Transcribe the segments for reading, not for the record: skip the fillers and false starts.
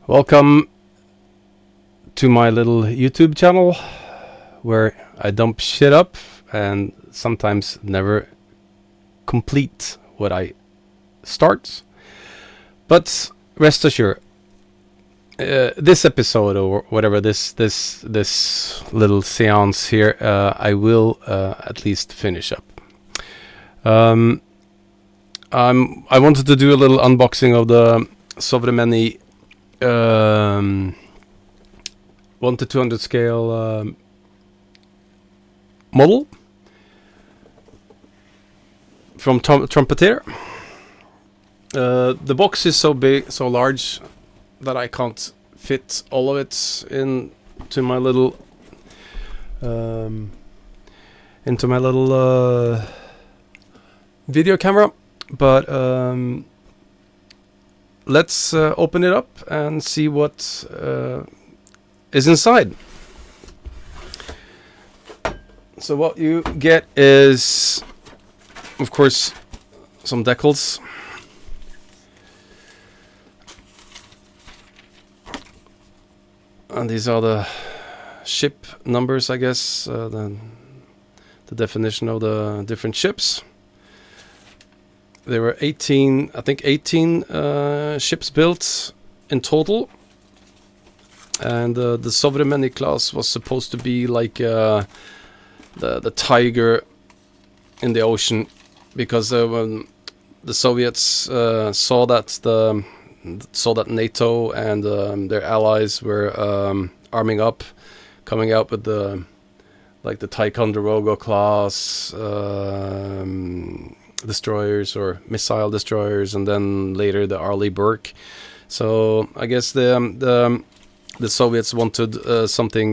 Welcome to my little YouTube channel where I dump shit up and sometimes never complete what I start. But rest assured, this episode or whatever, this little seance here, I will at least finish up. I wanted to do a little unboxing of the Sovremenny 1 to 200 scale model from Trumpeters. The box is so big, so large that I can't fit all of it into my little video camera, but let's open it up and see what is inside. So what you get is, of course, some decals. And these are the ship numbers, I guess, the definition of the different ships. There were 18 ships built in total, and the Sovremenny class was supposed to be like the tiger in the ocean, because when the Soviets saw that NATO and their allies were arming up, coming out with the Ticonderoga class destroyers or missile destroyers, and then later the Arleigh Burke. So I guess the Soviets wanted something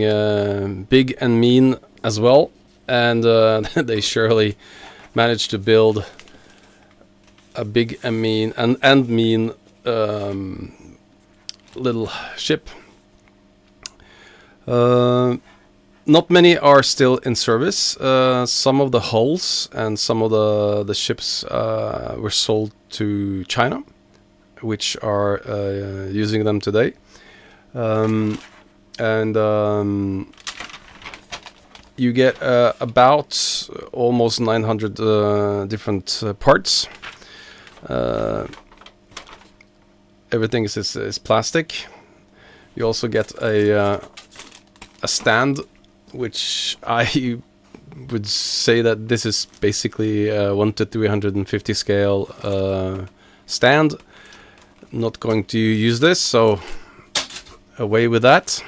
big and mean as well, and they surely managed to build a big and mean and mean little ship. Not many are still in service. Some of the hulls and some of the ships were sold to China, which are using them today. You get about almost 900 different parts. Everything is plastic. You also get a stand, which I would say that this is basically 1 to 350 scale stand. Not going to use this, so away with that.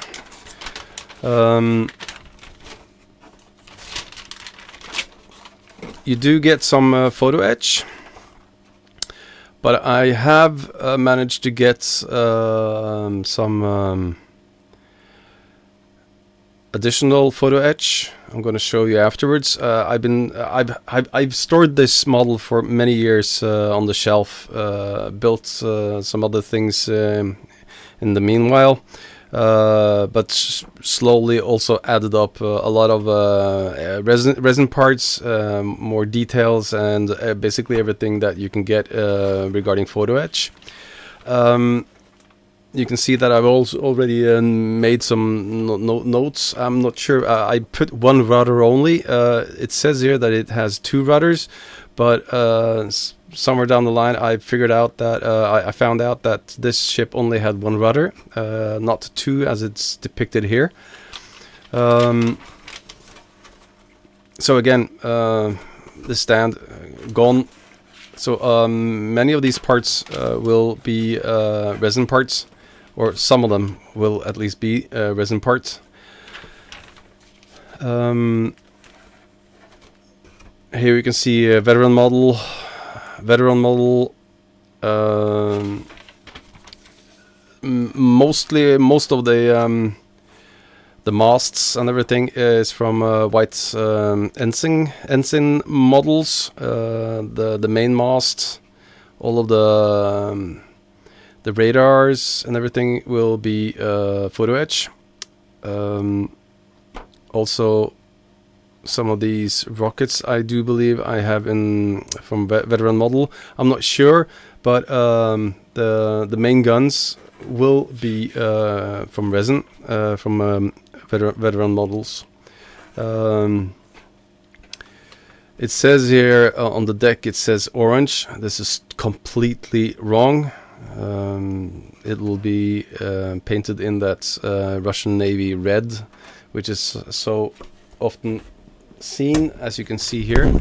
You do get some photo etch, but I have managed to get some additional photo etch. I'm going to show you afterwards. I've stored this model for many years on the shelf. Built some other things in the meanwhile, but slowly also added up a lot of resin parts, more details, and basically everything that you can get regarding photo etch. You can see that I've also already made some notes. I'm not sure. I put one rudder only. It says here that it has 2 rudders, but somewhere down the line I figured out that I found out that this ship only had 1 rudder, not 2 as it's depicted here. So again, the stand gone. So many of these parts will be resin parts, or some of them will at least be resin parts. Here you can see a veteran model. Most of the masts and everything is from white ensign models. The main mast, all of the radars and everything will be photo etch. Also, some of these rockets I do believe I have from veteran model. I'm not sure, but the main guns will be from resin, from veteran models. It says here on the deck, it says orange. This is completely wrong. It will be painted in that Russian Navy red, which is so often seen, as you can see here.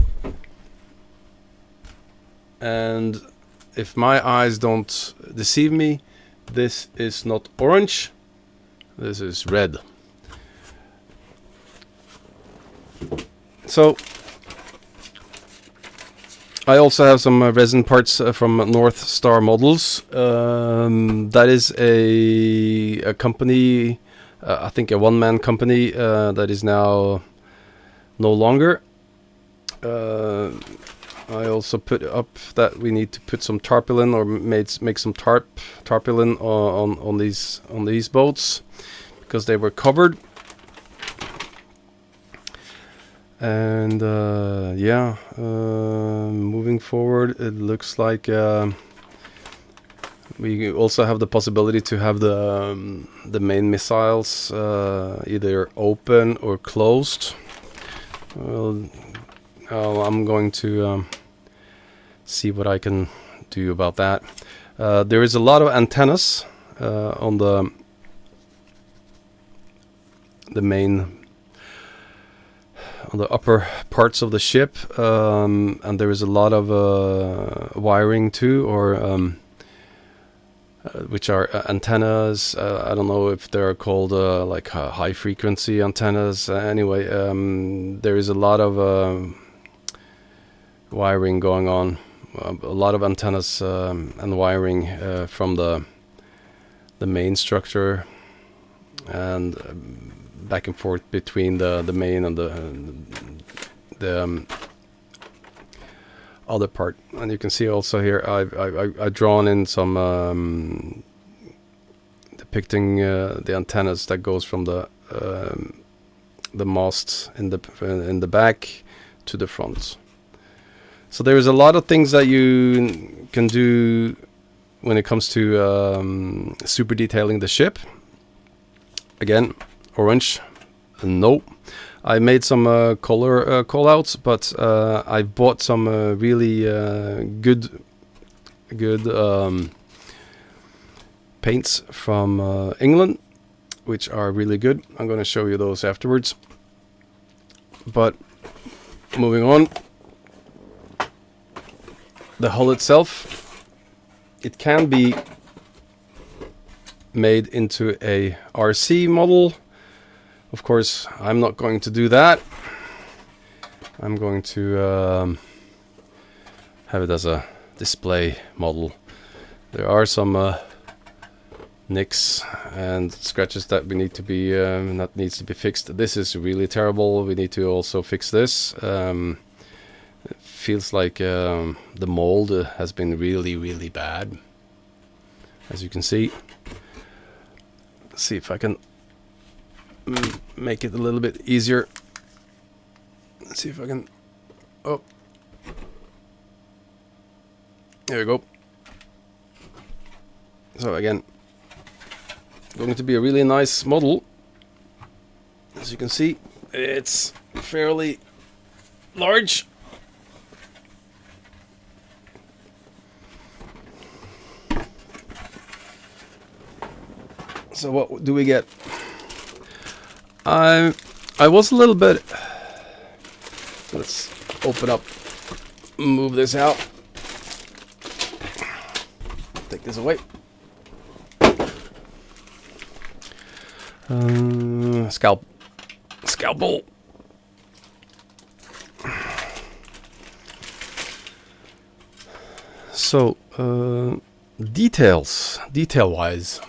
And if my eyes don't deceive me, this is not orange, this is red. So I also have some resin parts from North Star Models. That is a company, I think a one-man company that is now no longer. I also put up that we need to put some tarpaulin, or make some tarpaulin on these boats, because they were covered. And yeah, moving forward, it looks like we also have the possibility to have the main missiles either open or closed. Well, I'm going to see what I can do about that. There is a lot of antennas on the main, on the upper parts of the ship, and there is a lot of wiring too, or which are antennas. I don't know if they're called like high frequency antennas. Anyway, there is a lot of wiring going on, a lot of antennas and wiring from the main structure, and back and forth between the main and the other part. And you can see also here I've drawn in some depicting the antennas that goes from the masts in the back to the front. So there is a lot of things that you can do when it comes to super detailing the ship. Again, orange, no. I made some color call-outs, but I bought some really good paints from England, which are really good. I'm going to show you those afterwards. But moving on, the hull itself, it can be made into a RC model. Of course, I'm not going to do that. I'm going to have it as a display model. There are some nicks and scratches that we need to be that needs to be fixed. This is really terrible. We need to also fix this. It feels like the mold has been really bad, as you can see. Let's see if I can make it a little bit easier. Let's see if I can. Oh, there we go. So again, going to be a really nice model. As you can see, it's fairly large. So what do we get? I was a little bit. Let's open up, move this out, take this away. Scalpel. So detail-wise.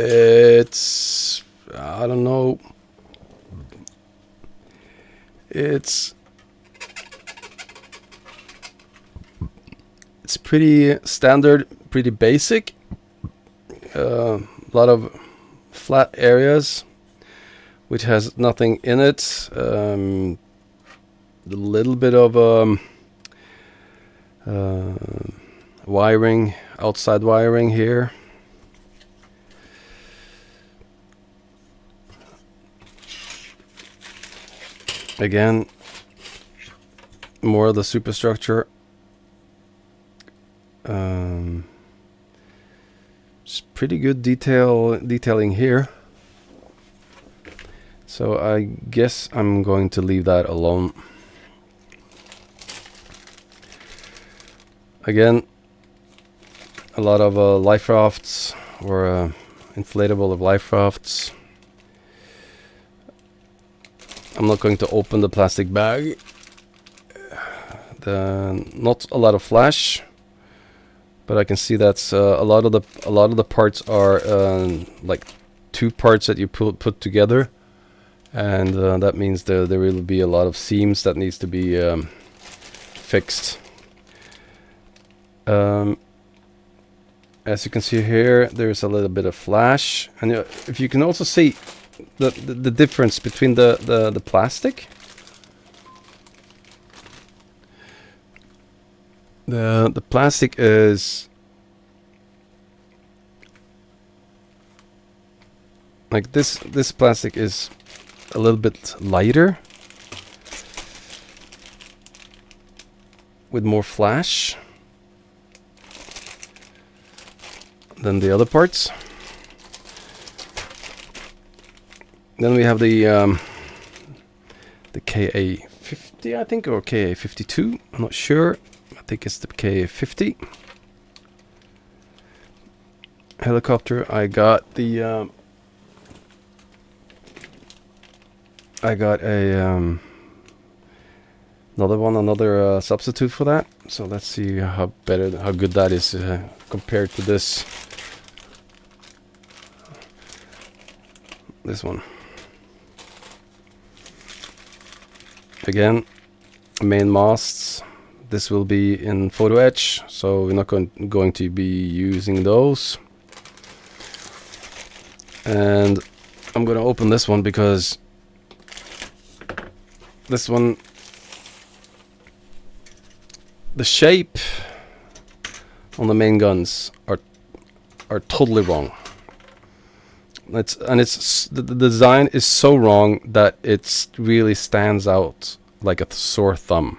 It's, I don't know, it's pretty standard, pretty basic. A lot of flat areas which has nothing in it. A little bit of wiring, outside wiring here. Again, more of the superstructure. It's pretty good detailing here. So I guess I'm going to leave that alone. Again, a lot of life rafts, or inflatable of life rafts. I'm not going to open the plastic bag. Not a lot of flash, but I can see that's a lot of the parts are like 2 parts that you put together, and that means there will be a lot of seams that needs to be fixed. As you can see here, there's a little bit of flash, and if you can also see the difference between the plastic. The plastic is like this. This plastic is a little bit lighter with more flash than the other parts. Then we have the KA50, I think, or KA52. I'm not sure. I think it's the KA50 helicopter. I got a another substitute for that. So let's see how good that is compared to this one. Again, main masts. This will be in photo etch, so we're not going to be using those. And I'm going to open this one because this one, the shape on the main guns are totally wrong. The design is so wrong that it really stands out like a sore thumb.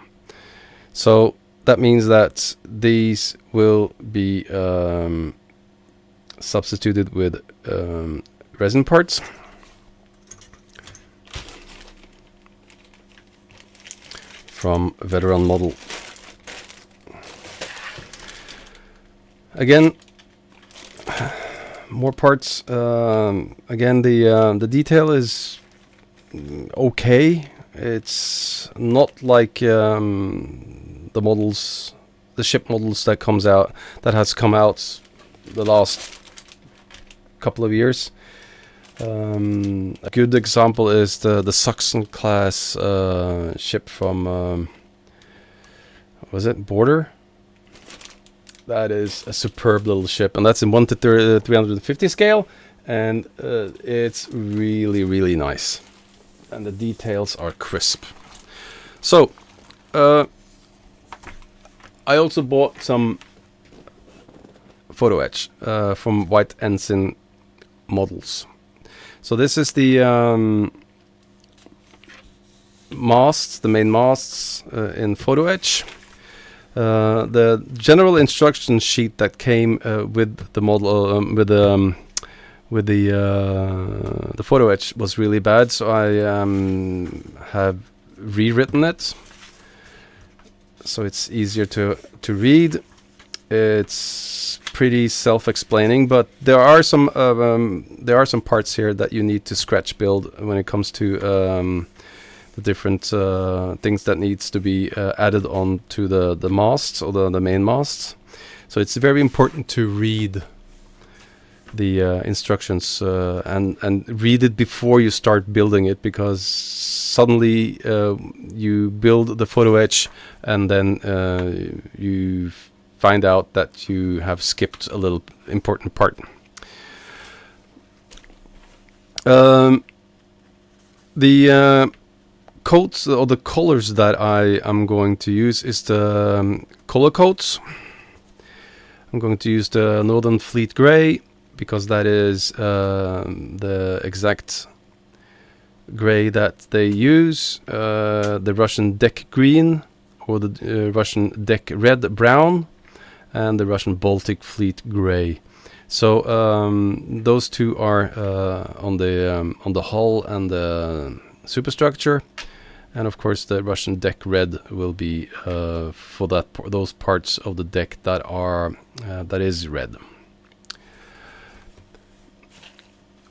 So that means that these will be substituted with resin parts. From Veteran Model. Again, more parts. Again, the detail is okay. It's not like the models, the ship models that has come out the last couple of years. A good example is the Saxon class ship from was it Border? That is a superb little ship, and that's in 1 to 350 scale, and it's really nice, and the details are crisp. So I also bought some photo etch from White Ensign models. So this is the masts, the main masts in photo etch. The general instruction sheet that came with the model with the photo etch was really bad, so I have rewritten it so it's easier to read. It's pretty self-explaining, but there are some parts here that you need to scratch build when it comes to the different things that needs to be added on to the masts, or the main masts. So it's very important to read the instructions and read it before you start building it, because suddenly you build the photo etch and then you find out that you have skipped a little important part. The coats or the colors that I am going to use is the color coats. I'm going to use the Northern Fleet Gray because that is the exact gray that they use. The Russian Deck Green, or the Russian Deck Red Brown, and the Russian Baltic Fleet Gray. So those two are on the hull and the superstructure, and of course the Russian Deck Red will be for those parts of the deck that are that is red.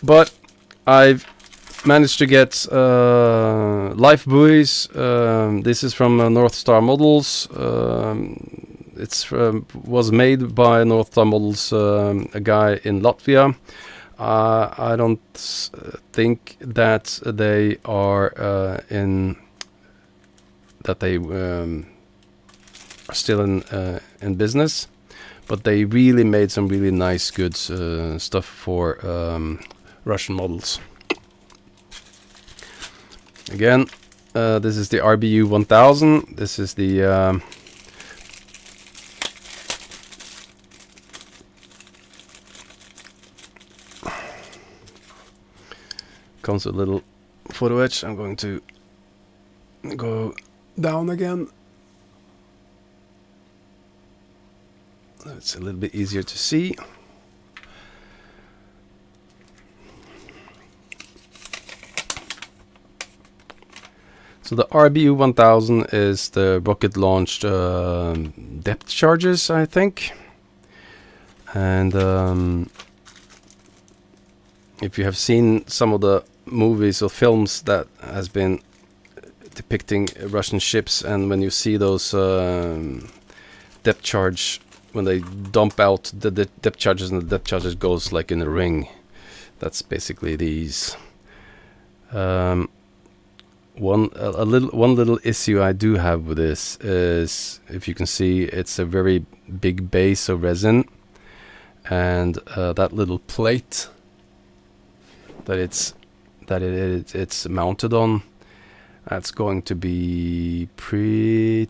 But I've managed to get life buoys. This is from North Star Models. It's was made by North Star Models, a guy in Latvia. I don't think that they are are still in business, but they really made some really nice, good stuff for Russian models. Again, this is the RBU 1000. This is the comes with a little photo etch. I'm going to go down again. It's a little bit easier to see. So the RBU 1000 is the rocket-launched depth charges, I think. And if you have seen some of the movies or films that has been depicting Russian ships, and when you see those depth charge, when they dump out the depth charges, and the depth charges goes like in a ring, that's basically these. One little issue I do have with this is, if you can see, it's a very big base of resin, and that little plate that it's mounted on, that's going to be pretty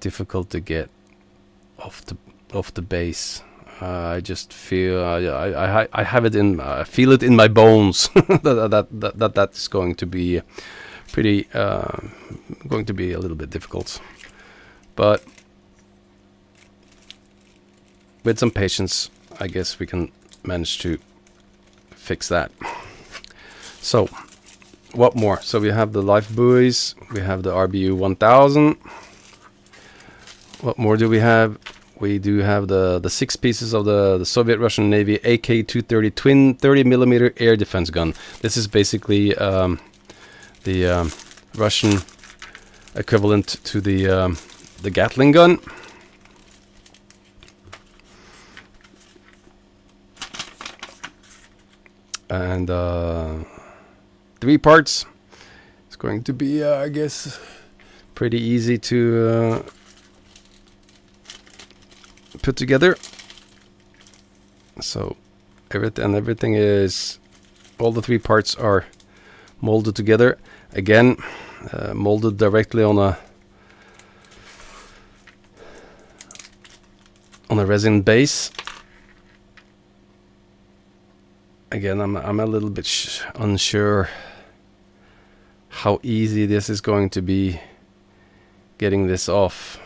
difficult to get off the base. I just feel I have it in, I feel it in my bones that's going to be pretty going to be a little bit difficult, but with some patience, I guess we can manage to fix that. So what more? So we have the life buoys, we have the RBU 1000. What more do we have? We do have the 6 pieces of the Soviet Russian Navy AK-230 twin 30mm air defense gun. This is basically the Russian equivalent to the Gatling gun. And 3 parts. It's going to be, I guess, pretty easy to put together. So everything is, all the 3 parts are molded together. Again, molded directly on a resin base. Again, I'm a little bit unsure how easy this is going to be getting this off.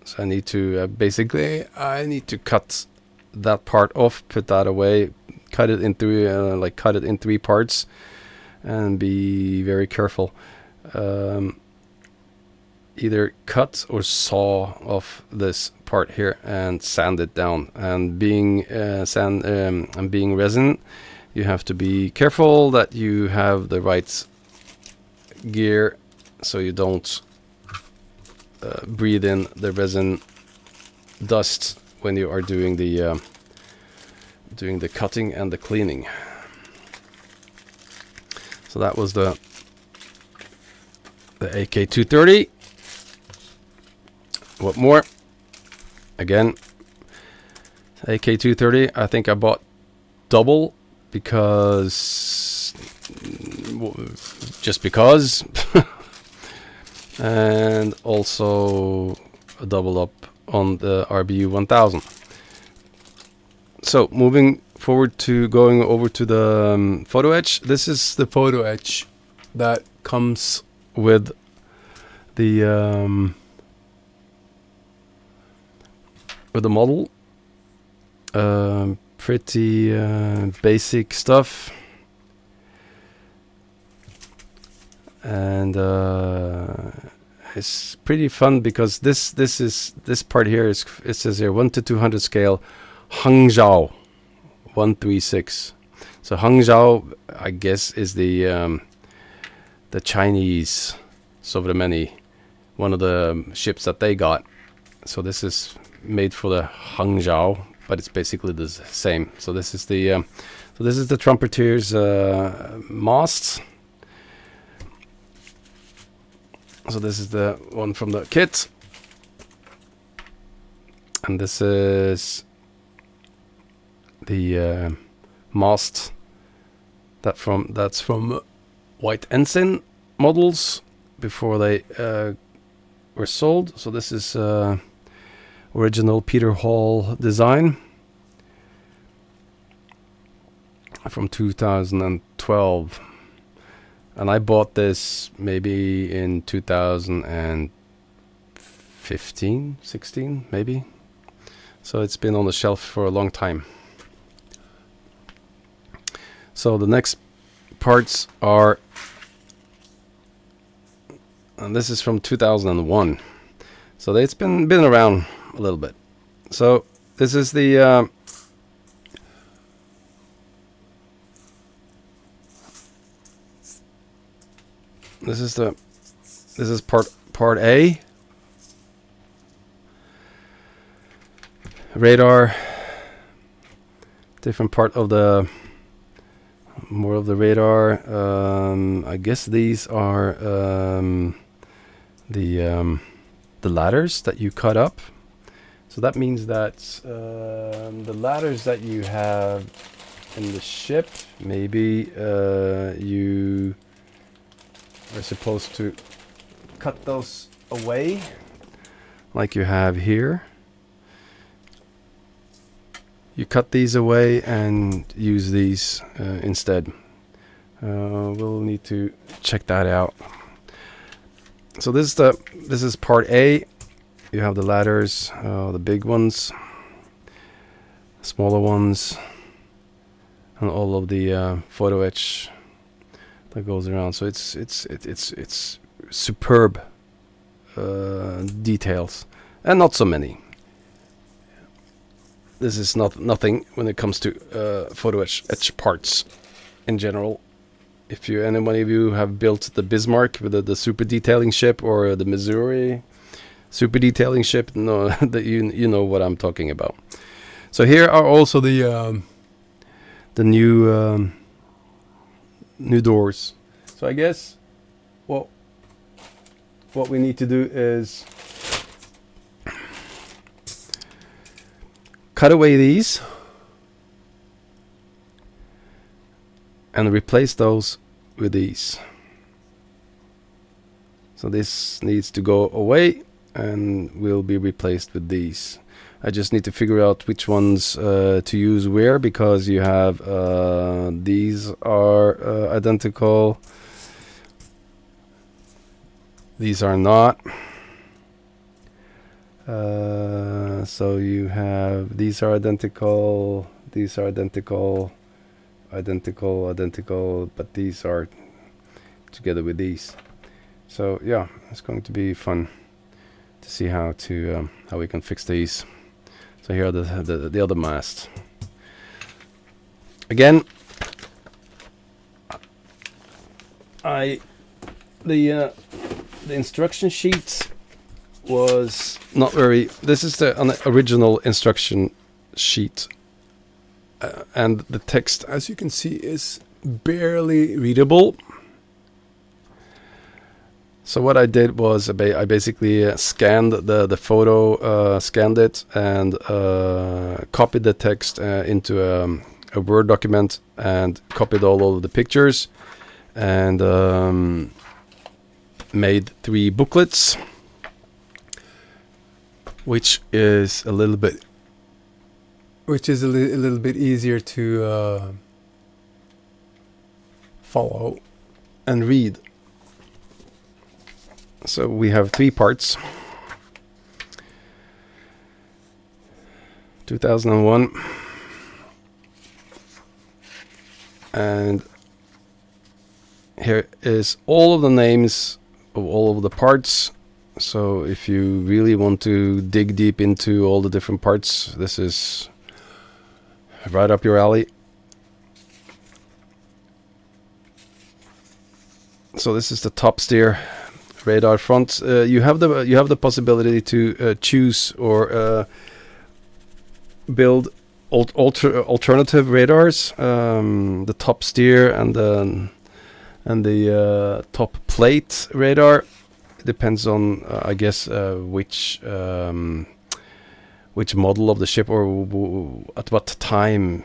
So I need to I need to cut that part off, put that away, cut it in 3 parts, and be very careful. Either cut or saw off this part here and sand it down. And being being resin, you have to be careful that you have the right gear so you don't breathe in the resin dust when you are doing the cutting and the cleaning. So that was the AK-230. What more? Again, AK-230, I think I bought double because just because. And also a double up on the RBU 1000. So moving forward to going over to the photo etch. This is the photo etch that comes with the model. Pretty basic stuff, and it's pretty fun because this part here is, it says here 1 to 200 scale Hangzhou 136. So Hangzhou, I guess, is the Chinese Sovremenny, one of the ships that they got. So this is made for the Hangzhou, but it's basically the same. So this is the Trumpeters masts. So this is the one from the kit, and this is the mast that's from White Ensign models before they were sold. So this is original Peter Hall design from 2012, and I bought this maybe in 2015, 16 maybe. So it's been on the shelf for a long time. So the next parts are, and this is from 2001. So it's been around a little bit. So this is the this is part A. Radar, different part of the more of the radar. I guess these are the ladders that you cut up. So that means that the ladders that you have in the ship, maybe you are supposed to cut those away, like you have here. You cut these away and use these instead. We'll need to check that out. So this is part A. You have the ladders, the big ones, smaller ones, and all of the photo etch that goes around. So it's superb details, and not so many. This is nothing when it comes to photo etch parts in general. If anybody of you have built the Bismarck with the super detailing ship, or the Missouri super detailing ship, no, that you know what I'm talking about. So here are also the new doors. So I guess what we need to do is cut away these and replace those with these. So this needs to go away and will be replaced with these. I just need to figure out which ones to use where, because you have these are identical, these are not. So you have, these are identical, these are identical, but these are together with these. So yeah, it's going to be fun to see how we can fix these. So here are the other masts. Again, the instruction sheet was not very. This is the original instruction sheet, and the text, as you can see, is barely readable. So what I did was I basically scanned the photo, scanned it, and copied the text into a Word document, and copied all of the pictures, and made 3 booklets, which is a little bit easier to follow and read. So we have 3 parts. 2001, and here is all of the names of all of the parts. So if you really want to dig deep into all the different parts, this is right up your alley. So this is the top steer radar front. You have the possibility to choose or build alternative radars, the top steer and the top plate radar. It depends on I guess which model of the ship, or at what time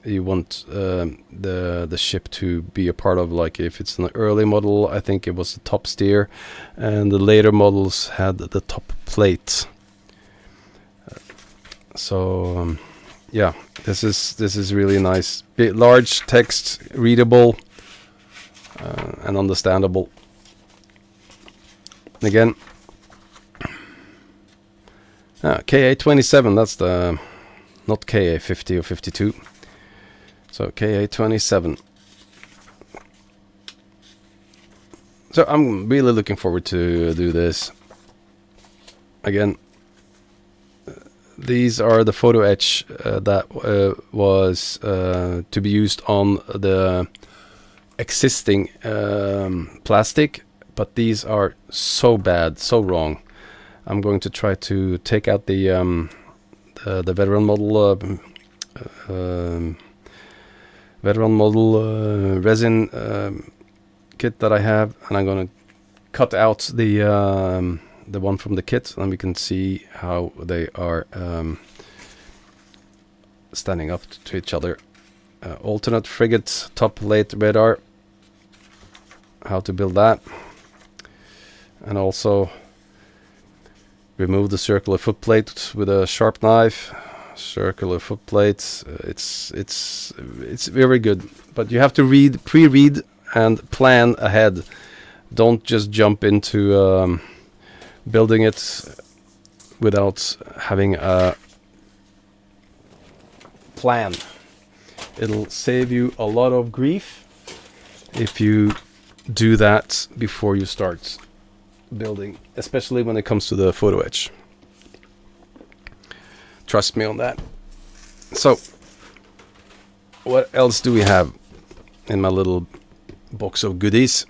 you want the ship to be a part of. Like if it's an early model, I think it was the top steer, and the later models had the top plate. So yeah, this is really nice. Large text, readable and understandable. Again, KA27. That's the not KA50 or 52. So KA27. So I'm really looking forward to do this. Again, these are the photo etch that was to be used on the existing plastic, but these are so bad, so wrong. I'm going to try to take out the veteran model resin kit that I have, and I'm going to cut out the one from the kit, and we can see how they are standing up to each other. Alternate frigate top plate radar, how to build that, and also remove the circular footplate with a sharp knife. Circular footplate, it's very good, but you have to pre-read and plan ahead. Don't just jump into building it without having a plan. It'll save you a lot of grief if you do that before you start building, especially when it comes to the photo etch. Trust me on that. So, what else do we have in my little box of goodies?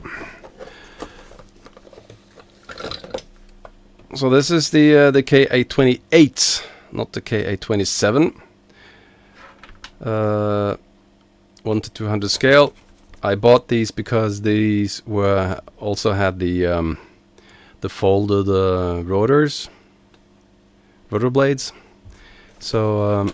So this is the KA28, not the KA27. 1 to 200 scale. I bought these because these were also had the folded rotor blades. So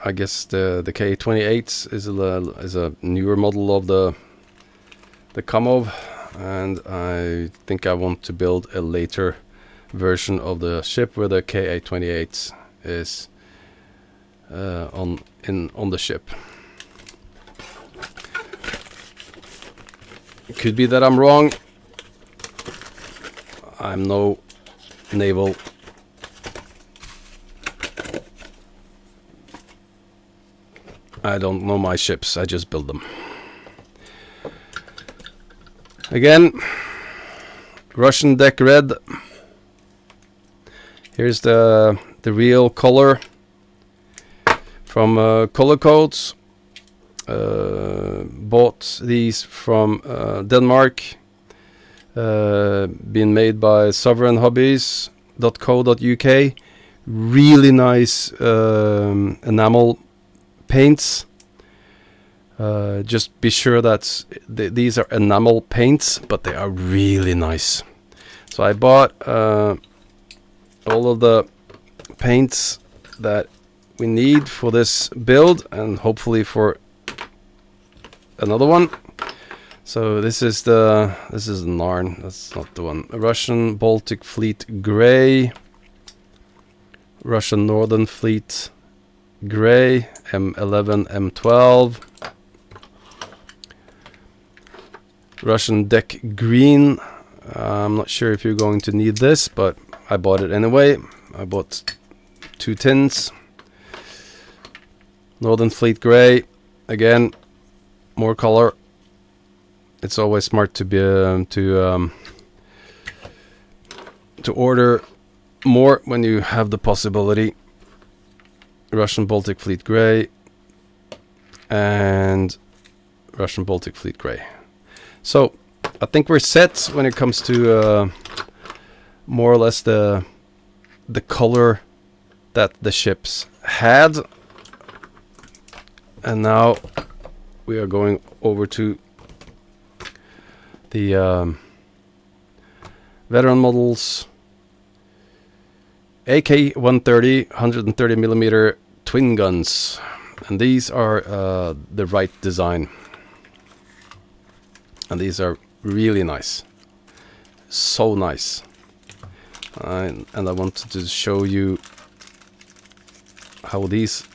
I guess the K28 is a newer model of the Kamov, and I think I want to build a later version of the ship where the KA28 is on the ship. It could be that I'm wrong. I'm no naval I don't know my ships, I just build them. Again, Russian deck red. Here's the real color from Color Codes. Bought these from Denmark. Been made by sovereignhobbies.co.uk. Really nice enamel paints. Just be sure that these are enamel paints, but they are really nice. So I bought all of the paints that we need for this build, and hopefully for another one. So this is Narn. That's not the one. Russian Baltic Fleet Gray, Russian Northern Fleet Gray, M11, M12, Russian Deck Green. I'm not sure if you're going to need this, but I bought it anyway. I bought 2 tins. Northern Fleet Gray, again, more color. It's always smart to be to order more when you have the possibility. Russian Baltic Fleet Gray and Russian Baltic Fleet Gray. So I think we're set when it comes to more or less the color that the ships had. And now we are going over to the veteran models. AK-130 130mm twin guns, and these are the right design, and these are really nice, so nice. And I wanted to show you how these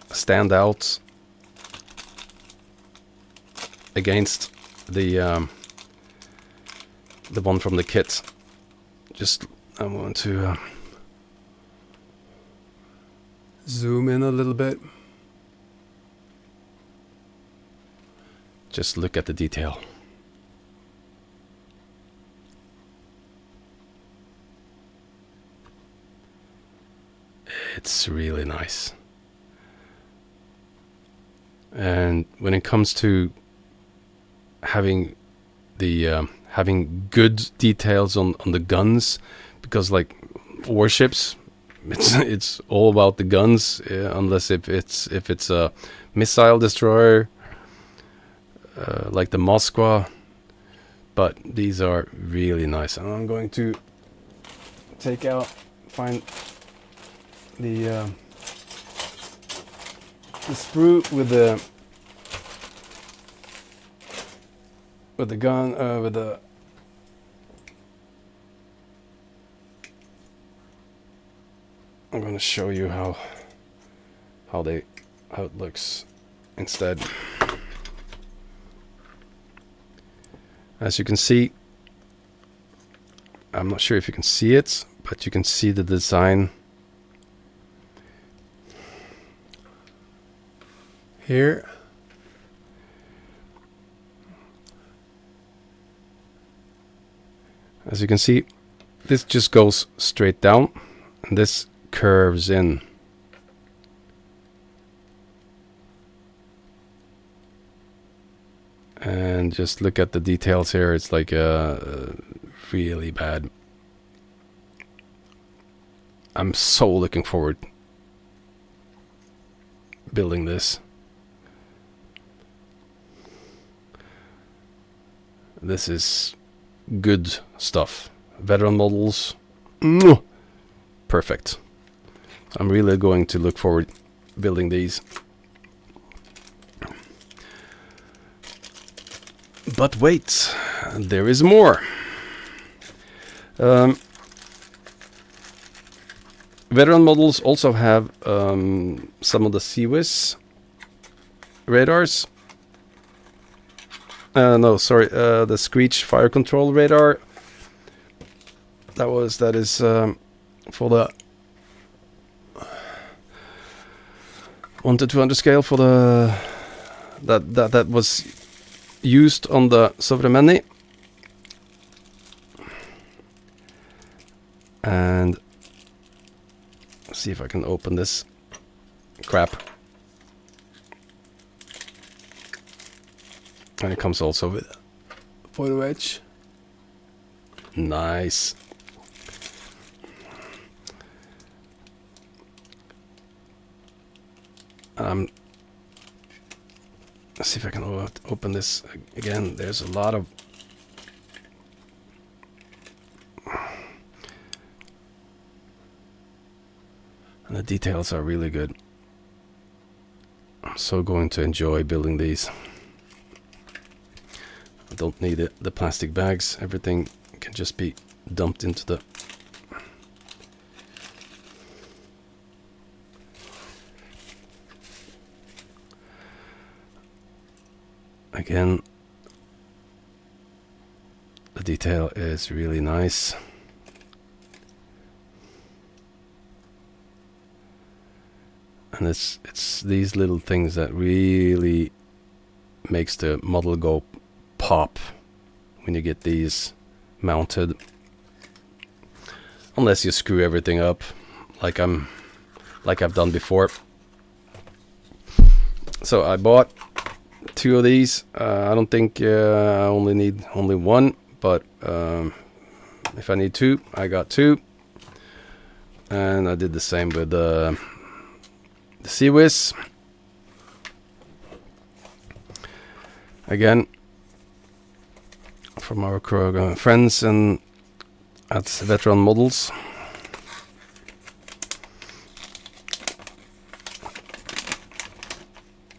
stand out against the one from the kit. Just I want to zoom in a little bit. Just look at the detail. It's really nice. And when it comes to having the having good details on the guns, because like warships, it's all about the guns, unless if it's a missile destroyer like the Moskva. But these are really nice, and I'm going to find the sprue with the gun with the I'm going to show you how it looks instead. As you can see, I'm not sure if you can see it, but you can see the design here. As you can see, this just goes straight down, and this curves in. And just look at the details here. It's like really bad. I'm so looking forward building this. This is good stuff. Veteran models. Perfect. I'm really going to look forward building these. But wait, there is more. Veteran models also have some of the CWIS radars. No, sorry, the Screech fire control radar. That is for the 1 to 200 scale for the that was used on the Sovremenny. And let's see if I can open this crap. And it comes also with photo etch. Nice. Let's see if I can open this again. There's a lot of The details are really good. I'm so going to enjoy building these. I don't need the plastic bags. Everything can just be dumped into the... Again, the detail is really nice. And it's these little things that really makes the model go pop when you get these mounted. Unless you screw everything up like I've done before. So I bought 2 of these. I don't think I only need one, but if I need 2, I got 2. And I did the same with the Seawiz. Again, from our friends and at Veteran Models.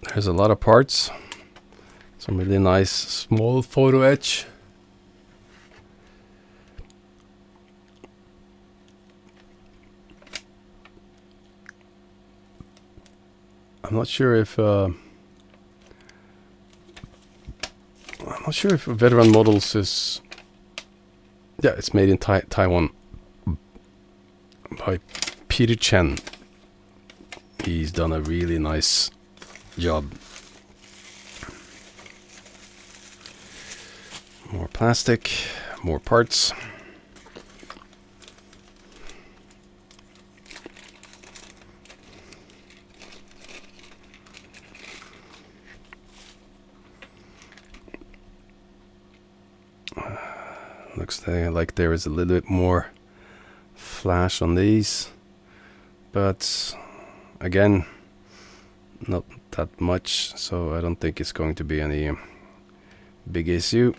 There's a lot of parts. Some really nice small photo etch. I'm not sure if Veteran Models is... Yeah, it's made in Taiwan by Peter Chen. He's done a really nice job. More plastic, more parts. Looks like there is a little bit more flash on these, but again, not that much, so I don't think it's going to be any big issue.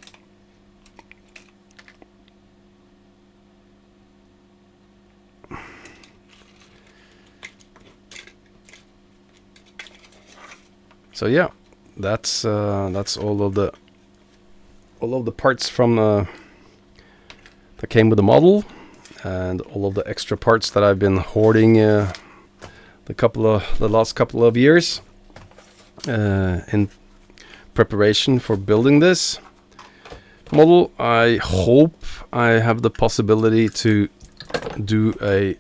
So yeah, that's all of the parts from that came with the model, and all of the extra parts that I've been hoarding the last couple of years in preparation for building this model. I hope I have the possibility to do a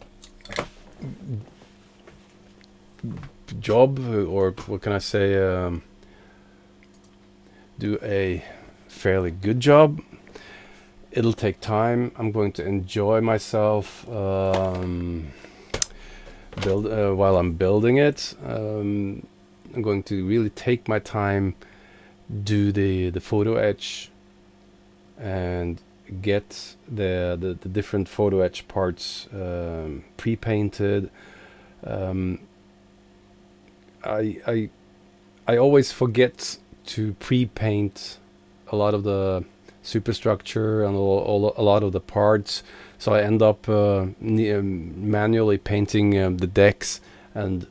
job, or what can I say, do a fairly good job. It'll take time. I'm going to enjoy myself while I'm building it. I'm going to really take my time, do the photo etch, and get the different photo etch parts pre-painted. I always forget to pre-paint a lot of the superstructure and a lot of the parts, so I end up manually painting the decks and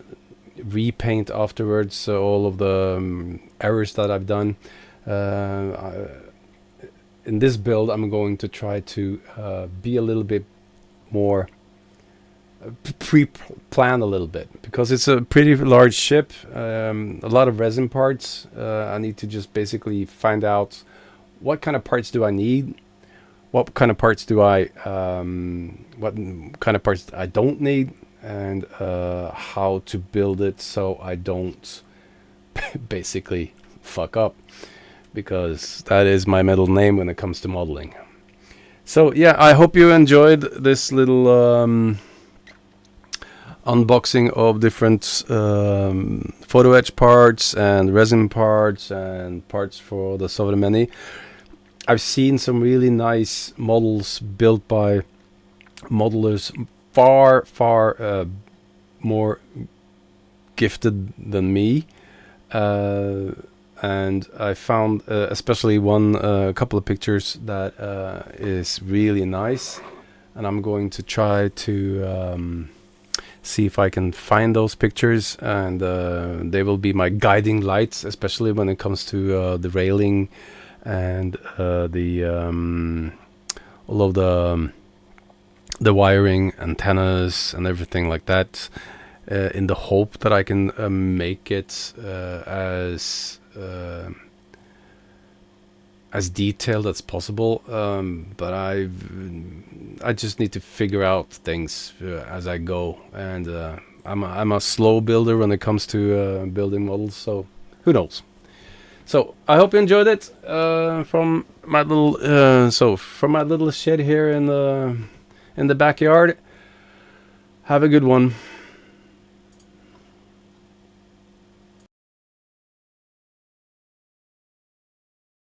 repaint afterwards all of the errors that I've done. In this build, I'm going to try to be a little bit more pre-plan a little bit, because it's a pretty large ship, a lot of resin parts. I need to just basically find out what kind of parts do I need, what kind of parts do I what kind of parts I don't need, and how to build it so I don't basically fuck up, because that is my middle name when it comes to modeling. So yeah, I hope you enjoyed this little unboxing of different photo etch parts and resin parts and parts for the Sovremenny. I've seen some really nice models built by modelers far more gifted than me, and I found especially a couple of pictures that is really nice, and I'm going to try to see if I can find those pictures, and they will be my guiding lights, especially when it comes to the railing and all of the wiring, antennas, and everything like that, in the hope that I can make it as detailed as possible. But I just need to figure out things as I go, and I'm a slow builder when it comes to building models, so who knows. So I hope you enjoyed it from my little shed here in the backyard. Have a good one.